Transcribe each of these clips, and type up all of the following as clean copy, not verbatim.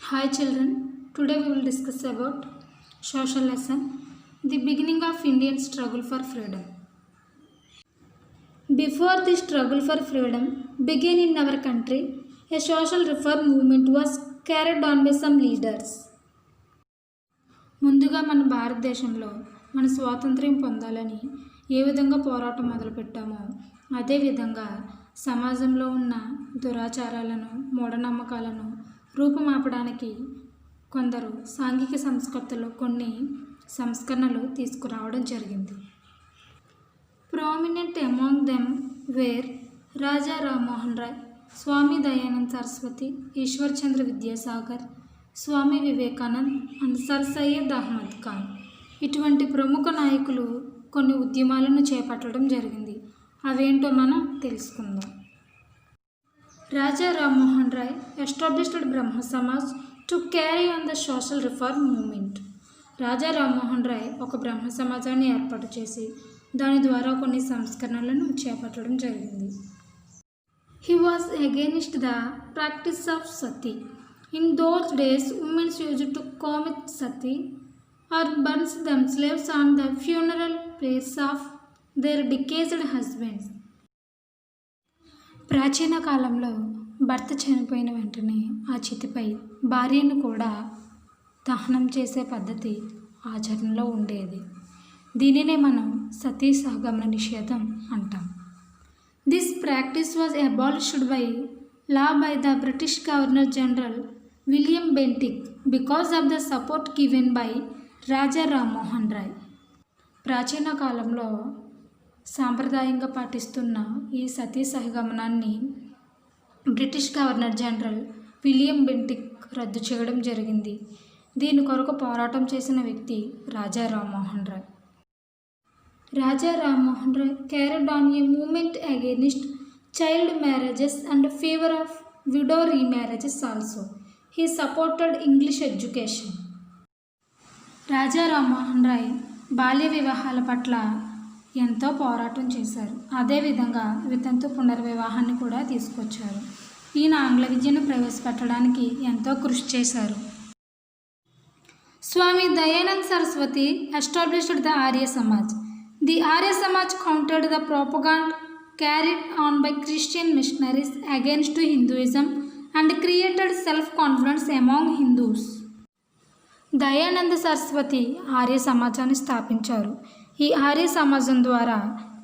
Hi children, today we will discuss about social lesson, the beginning of Indian struggle for freedom. Before the struggle for freedom began in our country, a social reform movement was carried on by some leaders. ముందుగా మన భారతదేశంలో మన స్వాతంత్ర్యం పొందాలని ఏ విధంగా పోరాటం మొదలుపెట్టామో అదేవిధంగా సమాజంలో ఉన్న దురాచారాలను మూఢనమ్మకాలను రూపుమాపడానికి కొందరు సాంఘిక సంస్కర్తలు కొన్ని సంస్కరణలు తీసుకురావడం జరిగింది. Prominent among them were Raja Rammohan Roy, Swami Dayanand Saraswati, Ishwar Chandra Vidyasagar, Swami Vivekanand and sir Syed Ahmed Khan. ఇటువంటి ప్రముఖ నాయకులు కొన్ని ఉద్యమాలను చేపట్టడం జరిగింది. అవేంటో మనం తెలుసుకుందాం. Raja Rammohan Roy established Brahmo Samaj to carry on the social reform movement. Raja Rammohan Roy ఒక బ్రహ్మ సమాజాన్ని ఏర్పాటు చేసి దాని ద్వారా కొన్ని సంస్కరణలను చేపట్టడం జరిగింది. He was against the practice of sati. In those days womens used to commit sati or burns themselves on the funeral place of their deceased husbands. ప్రాచీన కాలంలో భర్త చనిపోయిన వెంటనే ఆ చితిపై భార్యను కూడా దహనం చేసే పద్ధతి ఆచరణలో ఉండేది. దీనినే మనం సతీ సహగమన నిషేధం అంటాం. This practice was abolished by law by the British governor general William Bentinck because of the support given by Raja Rammohan Roy. ప్రాచీన కాలంలో సాంప్రదాయంగా పాటిస్తున్న ఈ సతీ సహగమనాన్ని British governor general William Bentinck రద్దు చేయడం జరిగింది. దీని కొరకు పోరాటం చేసిన వ్యక్తి రాజా రామ్మోహన్ రాయ్. రాజా Rammohan Roy carried on a movement against child marriages and favor of widow remarriages also. He supported English education. రాజా రామ్మోహన్ రాయ్ బాల్య వివాహాల పట్ల ఎంతో పోరాటం చేశారు. అదేవిధంగా వితంతు పునర్వివాహాన్ని కూడా తీసుకొచ్చారు. ఈయన ఆంగ్ల విద్యను ప్రవేశపెట్టడానికి ఎంతో కృషి చేశారు. Swami Dayanand Saraswati established the Arya Samaj. The Arya Samaj countered the propaganda carried on by Christian missionaries against Hinduism and created self-confidence among Hindus. Dayananda Saraswati Arya సమాజాన్ని స్థాపించారు. ఈ ఆర్య సమాజం ద్వారా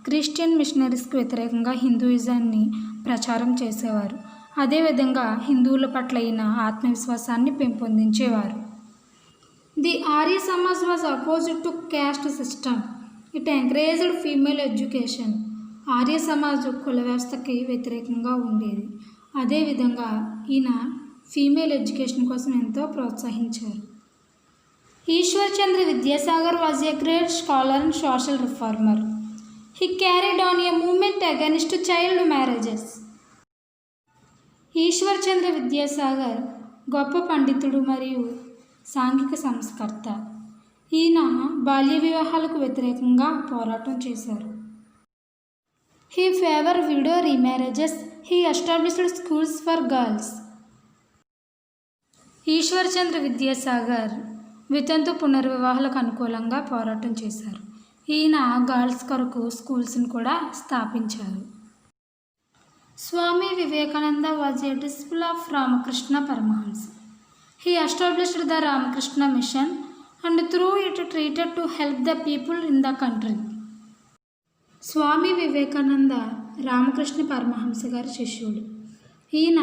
క్రిస్టియన్ మిషనరీస్కి వ్యతిరేకంగా హిందూయిజాన్ని ప్రచారం చేసేవారు. అదేవిధంగా హిందువుల పట్ల అయిన ఆత్మవిశ్వాసాన్ని పెంపొందించేవారు. The Arya Samaj was opposite to caste system. It encouraged female education. Arya Samaj కుల వ్యవస్థకి వ్యతిరేకంగా ఉండేది. అదేవిధంగా ఈయన ఫీమేల్ ఎడ్యుకేషన్ కోసం ఎంతో ప్రోత్సహించారు. Eshwar Chandra Vidyasagar was a great scholar and social reformer. He carried on a movement against child marriages. Eshwar Chandra Vidyasagar గొప్ప పండితుడు మరియు సాంఘిక సంస్కర్త. ఈయన బాల్య వివాహాలకు వ్యతిరేకంగా పోరాటం చేశారు. He favored widow remarriages. He established schools for girls. Eshwar Chandra Vidyasagar వితంతు పునర్వివాహాలకు అనుకూలంగా పోరాటం చేశారు. ఈయన గర్ల్స్ కొరకు స్కూల్స్ని కూడా స్థాపించారు. Swami Vivekananda was a disciple of Ramakrishna Paramahamsa. He established the Ramakrishna Mission and through it treated to help the people in the country. Swami Vivekananda Ramakrishna Paramahamsa గారి శిష్యుడు. ఈయన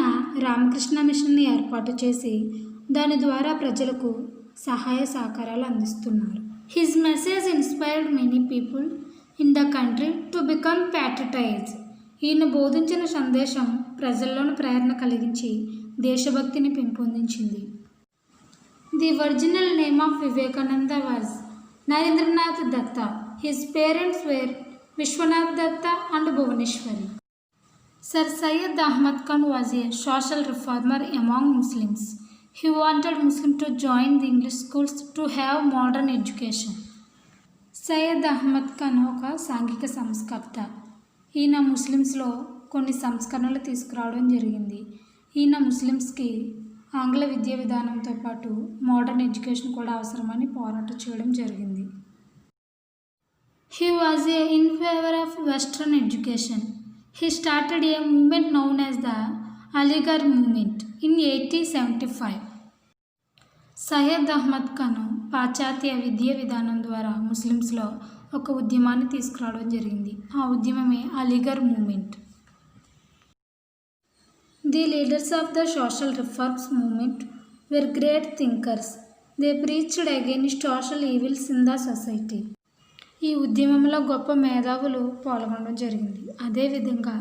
రామకృష్ణ మిషన్ని ఏర్పాటు చేసి దాని ద్వారా ప్రజలకు సహాయ సహకారాలు అందిస్తున్నారు. His message inspired many people in the country to become patriotize. ఈయన బోధించిన సందేశం ప్రజల్లోని ప్రేరణ కలిగించి దేశభక్తిని పెంపొందించింది. The original name of Vivekananda was Narendranath Datta. His parents were Vishwanath Datta and Bhuvaneshwari. Sir Syed Ahmed Khan was a social reformer among Muslims. He wanted Muslims to join the English schools to have modern education. Syed Ahmed Khan ఒక సాంఘిక సంస్కర్త. ఈయన ముస్లిమ్స్లో కొన్ని సంస్కరణలు తీసుకురావడం జరిగింది. ఈయన ముస్లిమ్స్కి ఆంగ్ల విద్యా విధానంతో పాటు మోడర్న్ ఎడ్యుకేషన్ కూడా అవసరమని పోరాటం చేయడం జరిగింది. He was in favor of Western education. He started a movement known as the Aligarh movement in 1875. Syed Ahmed Khan పాశ్చాత్య విద్యా విధానం ద్వారా ముస్లిమ్స్లో ఒక ఉద్యమాన్ని తీసుకురావడం జరిగింది. ఆ ఉద్యమమే Aligarh moment. The leaders of the social reforms movement were great thinkers. They preached against social evils in the society. ఈ ఉద్యమంలో గొప్ప మేధావులు పాల్గొనడం జరిగింది. అదేవిధంగా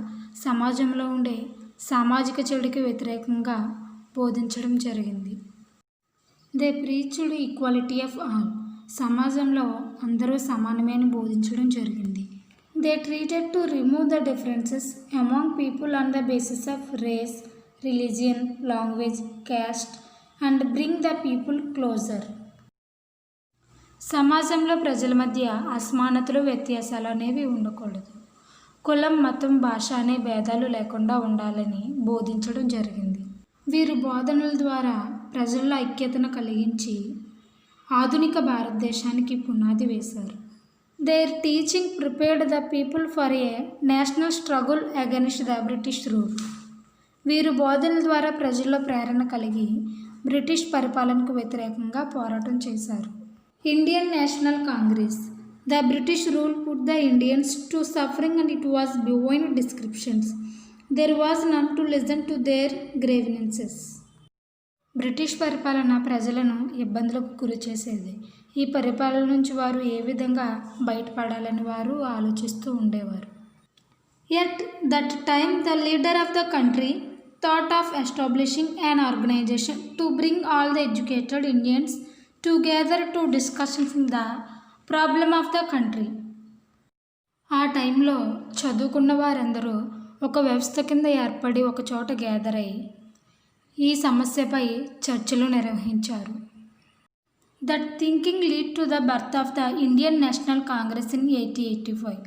సమాజంలో ఉండే సామాజిక చెడుకి వ్యతిరేకంగా బోధించడం జరిగింది. They preached equality of all. సమాజంలో అందరూ సమానమని బోధించడం జరిగింది. They treated to remove the differences among people on the basis of race, religion, language, caste and bring the people closer. సమాజంలో ప్రజల మధ్య అసమానతలు, వ్యత్యాసాలు అనేవి ఉండకూడదు. కులం, మతం, భాష అనే భేదాలు లేకుండా ఉండాలని బోధించడం జరిగింది. వీరి బోధనల ద్వారా ప్రజల్లో ఐక్యతను కలిగించి ఆధునిక భారతదేశానికి పునాది వేశారు. Their teaching prepared the people for a national struggle against the British rule. వీరు బోధనల ద్వారా ప్రజల్లో ప్రేరణ కలిగి బ్రిటిష్ పరిపాలనకు వ్యతిరేకంగా పోరాటం చేశారు. Indian National Congress. The British rule put the Indians to suffering and it was beyond descriptions. There was none to listen to their grievances. British పరిపాలన ప్రజలను ఇబ్బందులకు గురి చేసేది. ఈ పరిపాలన నుంచి వారు ఏ విధంగా బయటపడాలని వారు ఆలోచిస్తూ ఉండేవారు. Yet that time the leader of the country thought of establishing an organization to bring all the educated Indians together to discuss the problem of the country. ఆ టైంలో చదువుకున్న వారందరూ ఒక వ్యవస్థ కింద ఏర్పడి ఒక చోట గ్యాదర్ అయ్యి ఈ సమస్యపై చర్చలు నిర్వహించారు. That thinking lead to the birth of the Indian National Congress in 1885.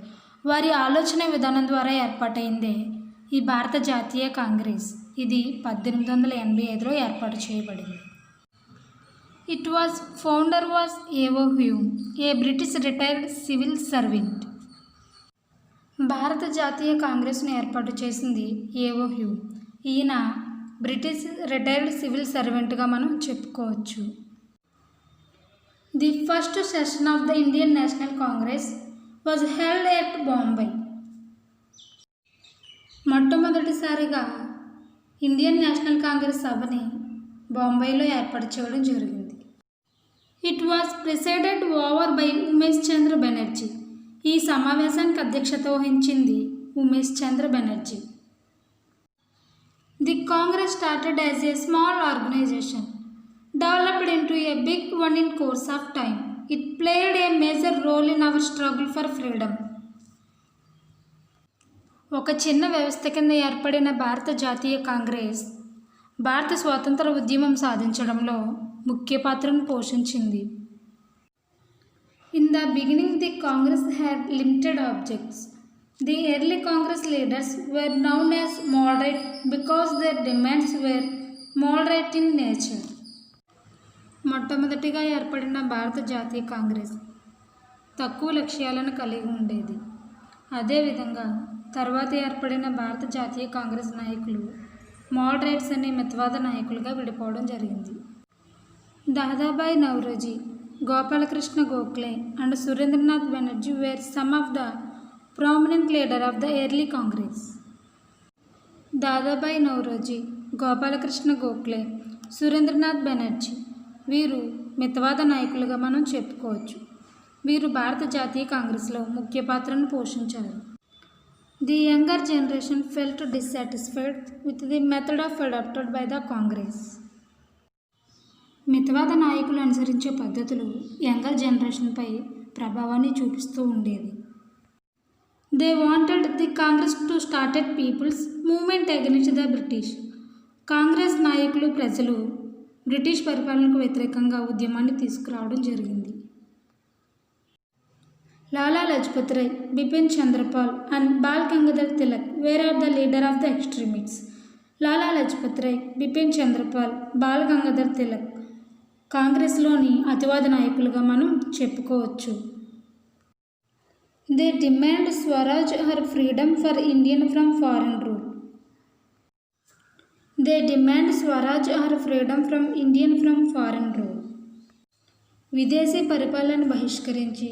వారి ఆలోచన విధానం ద్వారా ఏర్పాటైందే ఈ భారత జాతీయ కాంగ్రెస్. ఇది 1885లో ఏర్పాటు చేయబడింది. ఇట్ వాజ్ ఫౌండర్ వాజ్ ఏవో హ్యూమ్, ఏ బ్రిటిష్ రిటైర్డ్ సివిల్ సర్వెంట్. భారత జాతీయ కాంగ్రెస్ను ఏర్పాటు చేసింది ఏవో హ్యూమ్. ఈయన బ్రిటిష్ రిటైర్డ్ సివిల్ సర్వెంట్గా మనం చెప్పుకోవచ్చు. The first session of the Indian National Congress was held at Bombay. మొట్టమొదటిసారిగా ఇండియన్ నేషనల్ కాంగ్రెస్ సభని బాంబేలో ఏర్పాటు చేయడం జరిగింది. It was presided over by Umesh Chandra Banerjee. ఈ సమావేశానికి అధ్యక్షత వహించింది Umesh Chandra Banerjee. The Congress started as a small organization, developed into a big one in course of time. It played a major role in our struggle for freedom. ఒక చిన్న వ్యవస్థ కింద ఏర్పడిన భారత జాతీయ కాంగ్రెస్ భారత స్వాతంత్ర ఉద్యమం సాధించడంలో ముఖ్య పాత్రను పోషించింది. In the beginning, the Congress had limited objects. The early Congress leaders were known as moderate because their demands were moderate in nature. మొట్టమొదటిగా ఏర్పడిన భారత జాతీయ కాంగ్రెస్ తక్కువ లక్ష్యాలను కలిగి ఉండేది. అదేవిధంగా తర్వాత ఏర్పడిన భారత జాతీయ కాంగ్రెస్ నాయకులు మోడరేట్స్ అనే మితవాద నాయకులుగా విడిపోవడం జరిగింది. Dadabhai Naoroji, Gopalakrishna Gokhale and Surendranath Banerjee were some of the prominent leader of the early Congress. Dadabhai Naoroji, Gopalakrishna Gokhale, Surendranath Banerjee వీరు మితవాద నాయకులుగా మనం చెప్పుకోవచ్చు. వీరు భారత జాతీయ కాంగ్రెస్లో ముఖ్య పాత్రను పోషించారు. The younger generation felt dissatisfied with the method of adopted by the Congress. మితవాద నాయకులు అనుసరించే పద్ధతులు యంగర్ జనరేషన్పై ప్రభావాన్ని చూపిస్తూ ఉండేది. They wanted the Congress to start a people's movement against the British. Congress నాయకులు ప్రజలు బ్రిటిష్ పరిపాలనకు వ్యతిరేకంగా ఉద్యమాన్ని తీసుకురావడం జరిగింది. Lala Lajpat Rai, Bipin Chandrapal and Bal Gangadhar Tilak were are the leader of the extremists. Lala Lajpat Rai, Bipin Chandrapal, Bal Gangadhar Tilak కాంగ్రెస్లోని అతివాద నాయకులుగా మనం చెప్పుకోవచ్చు. They demand swaraj or freedom for Indian from foreign rule. They demand swaraj or freedom from Indian from foreign rule. విదేశీ పరిపాలనను బహిష్కరించి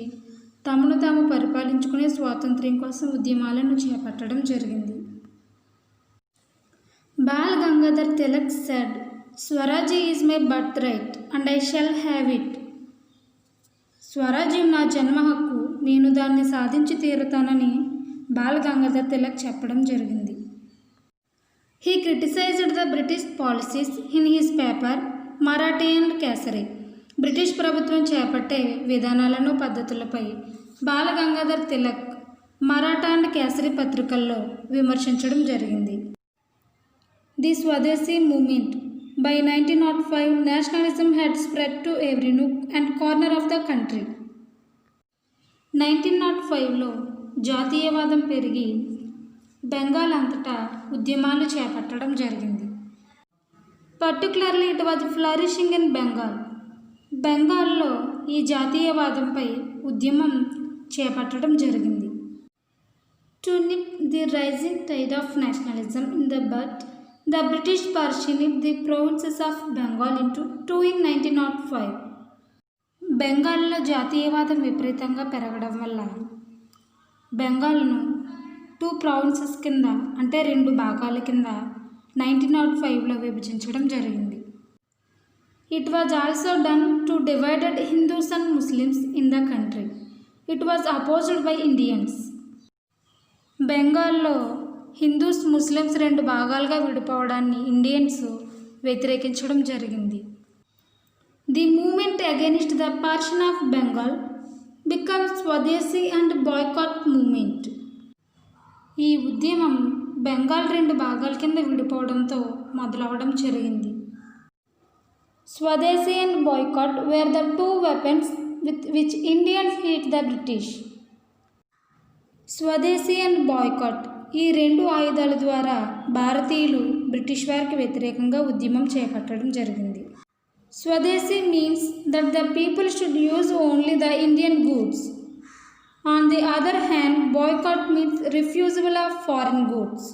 తమను తాము పరిపాలించుకునే స్వాతంత్ర్యం కోసం ఉద్యమాలను చేపట్టడం జరిగింది. Ball Gangadhar Tilak said, Swaraj is my birth right and I shall have it. స్వరాజ్యం నా జన్మ హక్కు, నేను దాన్ని సాధించి తీరుతానని బాల్ గంగాధర్ తిలక్ చెప్పడం జరిగింది. He criticised the British policies in his paper Marathi and kesari. British ప్రభుత్వం చేపట్టే విధానాలను, పద్ధతులపై బాల గంగాధర్ తిలక్ మరాఠా అండ్ కేసరి పత్రికల్లో విమర్శించడం జరిగింది. The Swadeshi movement. By 1905, nationalism had spread to every nook and corner of the country. 1905లో జాతీయవాదం పెరిగి బెంగాల్ అంతటా ఉద్యమాలు చేపట్టడం జరిగింది. Particularly it was flourishing in Bengal. బెంగాల్లో ఈ జాతీయవాదంపై ఉద్యమం చేపట్టడం జరిగింది. To nip the rising tide of nationalism in the but, the British partitioned the provinces of Bengal into two in 1905. బెంగాల్లో జాతీయవాదం విపరీతంగా పెరగడం వల్ల బెంగాల్ను 2 ప్రావిన్సెస్ కింద, అంటే 2 భాగాల కింద 1905లో విభజించడం జరిగింది. It was also done to divided Hindus and Muslims in the country. It was opposed by Indians. బెంగాల్లో హిందూస్, ముస్లిమ్స్ 2 భాగాలుగా విడిపోవడాన్ని ఇండియన్స్ వ్యతిరేకించడం జరిగింది. The movement against the partition of Bengal become Swadeshi and boycott movement. ఈ ఉద్యమం బెంగాల్ 2 భాగాల కింద విడిపోవడంతో మొదలవడం జరిగింది. స్వదేశీ and boycott wear the 2 weapons with which Indians heat the British. స్వదేశీ అండ్ బాయ్కాట్, ఈ 2 ఆయుధాల ద్వారా భారతీయులు బ్రిటిష్ వారికి వ్యతిరేకంగా ఉద్యమం చేపట్టడం జరిగింది. Swadeshi means that the people should use only the Indian goods. On the other hand, boycott means refusable of foreign goods.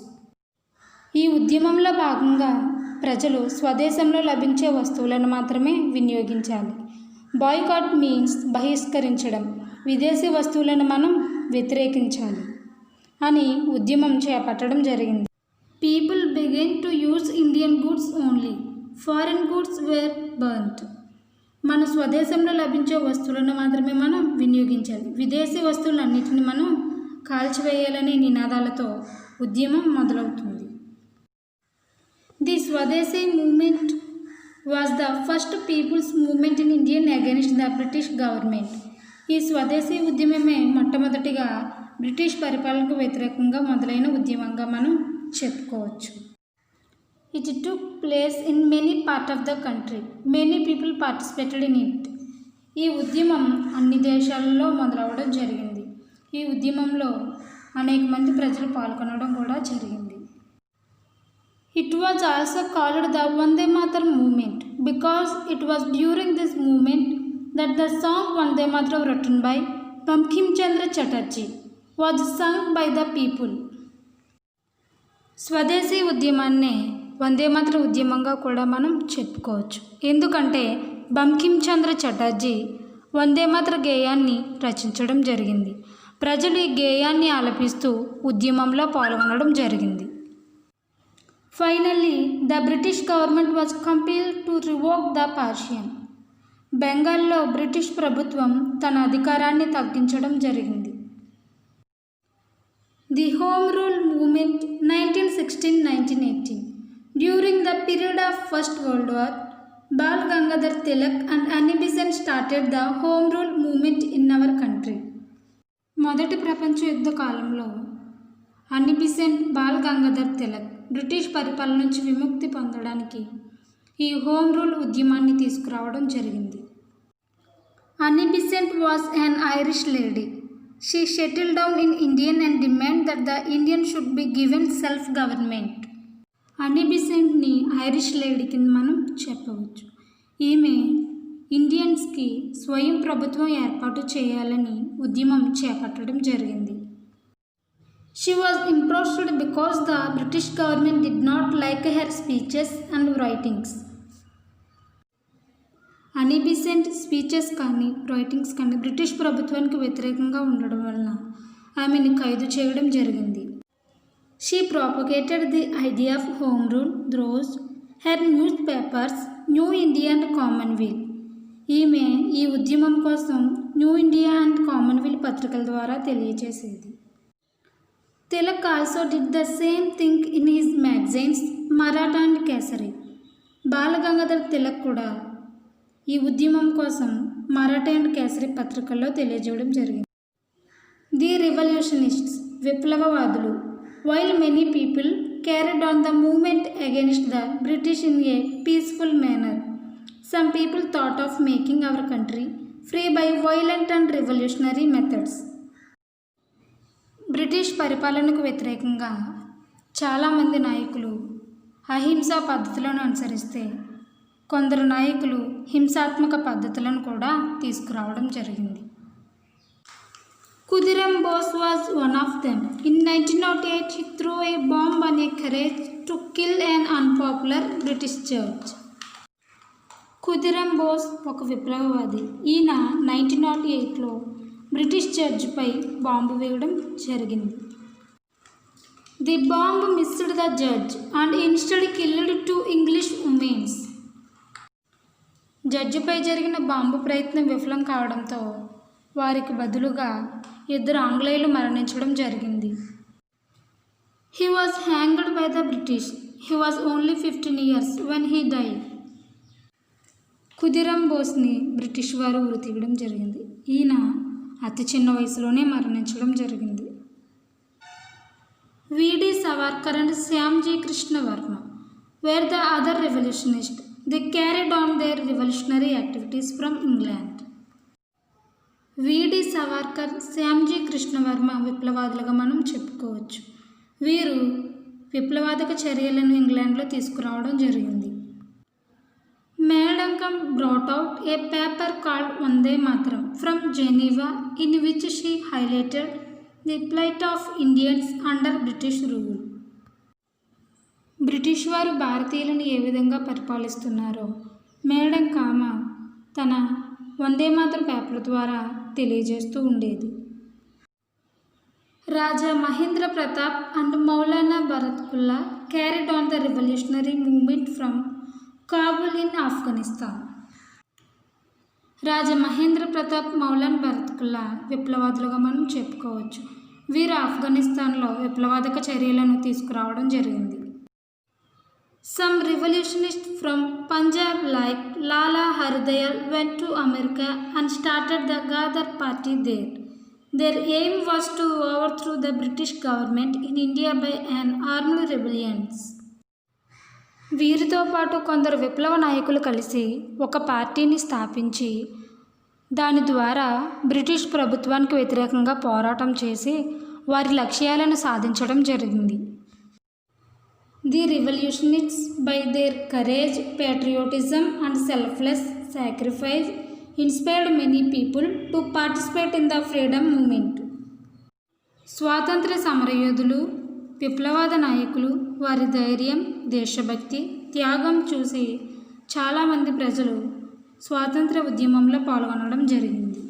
ఈ ఉద్యమంలో భాగంగా ప్రజలు స్వదేశంలో లభించే వస్తువులను మాత్రమే వినియోగించాలి. బాయ్కాట్ మీన్స్ బహిష్కరించడం, విదేశీ వస్తువులను మనం వ్యతిరేకించాలి అని ఉద్యమం చేపట్టడం జరిగింది. People begin to use Indian goods only, foreign goods were burned. మన స్వదేశంలో లభించే వస్తువులను మాత్రమే మనం వినియోగించాలి, విదేశీ వస్తువులన్నిటిని మనం కాల్చివేయాలనే నినాదాలతో ఉద్యమం మొదలవుతుంది. The Swadeshi movement was the first people's movement in Indian against the British government. ఈ స్వదేశీ ఉద్యమమే మొట్టమొదటిగా బ్రిటిష్ పరిపాలనకు వ్యతిరేకంగా మొదలైన ఉద్యమంగా మనం చెప్పుకోవచ్చు. It took place in many part of the country. Many people participated in it. ఈ ఉద్యమం అన్ని దేశాలలో మొదలవడం జరిగింది. ఈ ఉద్యమంలో అనేక మంది ప్రజలు పాల్గొనడం కూడా జరిగింది. It was also called the Vande Mataram movement because it was during this movement that the song Vande Mataram written by Bankim Chandra Chatterjee was sung by the people. స్వదేశీ ఉద్యమాన్ని వందేమాతర ఉద్యమంగా కూడా మనం చెప్పుకోవచ్చు. ఎందుకంటే బంకిం చంద్ర చటర్జీ వందేమాతర గేయాన్ని రచించడం జరిగింది. ప్రజలు ఈ గేయాన్ని ఆలపిస్తూ ఉద్యమంలో పాల్గొనడం జరిగింది. Finally the British government was compelled to revoke the partition. బెంగాల్లో బ్రిటిష్ ప్రభుత్వం తన అధికారాన్ని తగ్గించడం జరిగింది. The home rule movement 1916-1918. During the period of First World War, Bal Gangadhar Tilak and Annie Besant started the home rule movement in our country. మొదటి ప్రపంచ యుద్ధ కాలంలో అన్నీ Besant, ball Gangadhar Tilak British పరిపాలన నుంచి విముక్తి పొందడానికి ఈ హోమ్ రూల్ ఉద్యమాన్ని తీసుకురావడం జరిగింది. అన్నీ Besant was an Irish lady. She settled down in India and demanded that the Indian should be given self-government. అనీ బెసెంట్ని ఐరిష్ లేడీ కింద మనం చెప్పవచ్చు. ఈమె ఇండియన్స్కి స్వయం ప్రభుత్వం ఏర్పాటు చేయాలని ఉద్యమం చేపట్టడం జరిగింది. She was impressed because the British government did not like her speeches and writings. అనీ బెసెంట్ స్పీచెస్ కానీ రైటింగ్స్ కానీ బ్రిటిష్ ప్రభుత్వానికి వ్యతిరేకంగా ఉండడం వలన ఆమెను ఖైదు చేయడం జరిగింది. She propagated the idea of home rule through her newspapers, New India and Commonwealth. ఈమె ఈ ఉద్యమం కోసం న్యూ ఇండియా అండ్ కామన్వెల్త్ పత్రికల ద్వారా తెలియజేసేది. Tilak also did the same thing in his magazines Maratha and Kesari. Balagangadhar Tilak కూడా ఈ ఉద్యమం కోసం మరాఠా అండ్ కేసరి పత్రికల్లో తెలియజేయడం జరిగింది. ది రివల్యూషనిస్ట్స్ విప్లవవాదులు. While many people carried on the movement against the British in a peaceful manner, some people thought of making our country free by violent and revolutionary methods. British పరిపాలనకు వ్యతిరేకంగా చాలామంది నాయకులు అహింసా పద్ధతులను అనుసరిస్తే కొందరు నాయకులు హింసాత్మక పద్ధతులను కూడా తీసుకురావడం జరిగింది. Khudiram Bose was one of them. In 1908, he threw a bomb on a carriage to kill an unpopular British judge. ఖుదిరామ్ Bose ఒక విప్లవవాది. ఈయన 1908లో బ్రిటిష్ జడ్జిపై బాంబు వేయడం జరిగింది. The bomb missed the judge and instead killed 2 English womens. జడ్జిపై జరిగిన bomb ప్రయత్నం విఫలం కావడంతో వారికి బదులుగా 2 ఆంగ్లేయులు మరణించడం జరిగింది. He was hanged by the British. He was only 15 years when he died. Khudiram బోస్ని బ్రిటిష్ వారు ఉరి తీయడం జరిగింది. ఈయన అతి చిన్న వయసులోనే మరణించడం జరిగింది. విడి Savarkar and Shyamji Krishna Varma wear the other revolutionist. They carried on their revolutionary activities from England. విడి సావర్కర్, శ్యామ్జీ కృష్ణవర్మ విప్లవాదులుగా మనం చెప్పుకోవచ్చు. వీరు విప్లవాదిక చర్యలను ఇంగ్లాండ్లో తీసుకురావడం జరిగింది. మేడంకమ్ brought out A paper called Vande Mataram from Geneva in which she highlighted the plight of Indians under British rule. British వారు భారతీయులను ఏ విధంగా పరిపాలిస్తున్నారో మేడంకామ తన వందే మాతరం పేపర్ ద్వారా తెలియజేస్తూ ఉండేది. రాజా మహేంద్ర ప్రతాప్ అండ్ మౌలానా భరత్కుల్లా carried on the revolutionary movement from Kabul in Afghanistan. Raja Mahendra Pratap, Maulana భరత్కుల్లా విప్లవాదులుగా మనం చెప్పుకోవచ్చు. వీరు ఆఫ్ఘనిస్తాన్లో విప్లవాదిక చర్యలను తీసుకురావడం జరిగింది. Some revolutionists from Punjab like Lala Hardayal went to America and started the Ghadar party there. Their aim was to overthrow the British government in India by an armed rebellions. వీరితో పాటు కొందరు విప్లవ నాయకులు కలిసి ఒక పార్టీని స్థాపించి దాని ద్వారా బ్రిటిష్ ప్రభుత్వానికి వ్యతిరేకంగా పోరాటం చేసి వారి లక్ష్యాలను సాధించడం జరిగింది. The revolutionists, by their courage, patriotism and selfless sacrifice, inspired many people to participate in the freedom movement. స్వాతంత్ర సమరయోధులు, విప్లవాద నాయకులు వారి ధైర్యం, దేశభక్తి, త్యాగం చూసి చాలామంది ప్రజలు స్వాతంత్ర ఉద్యమంలో పాల్గొనడం జరిగింది.